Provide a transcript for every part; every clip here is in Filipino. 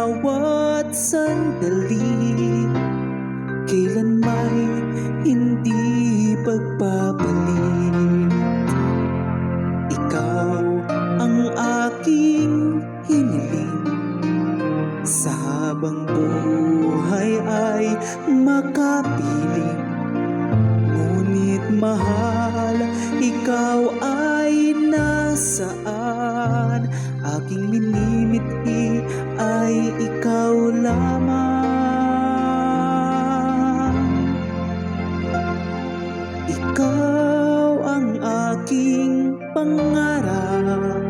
bawat sandali, kailan may hindi pagpapalit. Ikaw ang aking hiniling, sa habang buhay ay makapiling. Ngunit mahal, ikaw ay nasaan? Aking minimithi ay ikaw lamang. Ikaw ang aking pangarap,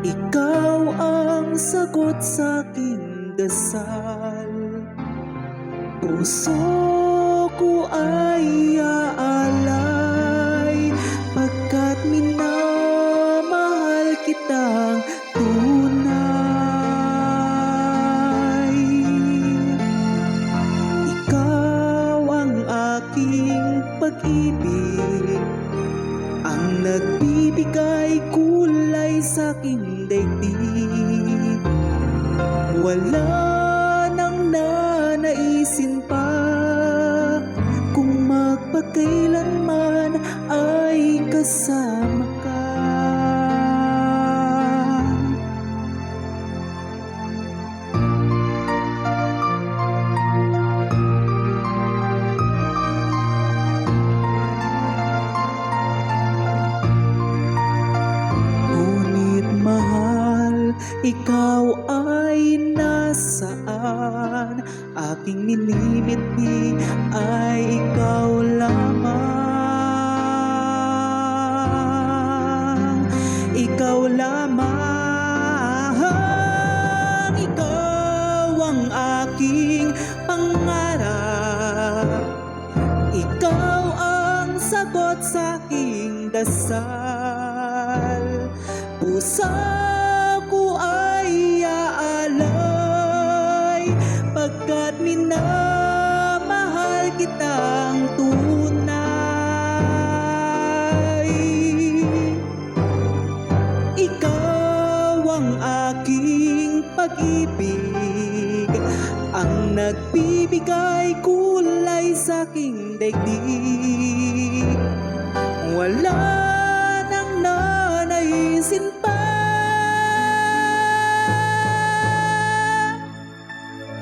ikaw ang sagot sa aking dasal. Puso ko ay aalay, pagkat minamahal kitang tunay. Ikaw ang aking pag-ibig, ang nagbibigay kulay sa aking daigdig. Wala nang nanaisin pa, kung magpakailanman ay kasama ka. Ngunit mahal, ikaw ay nasaan? Aking minimithi ay ikaw lamang. Ikaw lamang. Ikaw ang aking pangarap, ikaw ang sagot sa aking dasal. Puso ko ay aalay, pagkat minamahal kitang tunay. Ikaw ang aking pag-ibig, ang nagbibigay kulay sa aking daigdig. Wala nang nanaisin pa,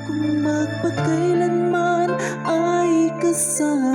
kung magpakailanman ay kasama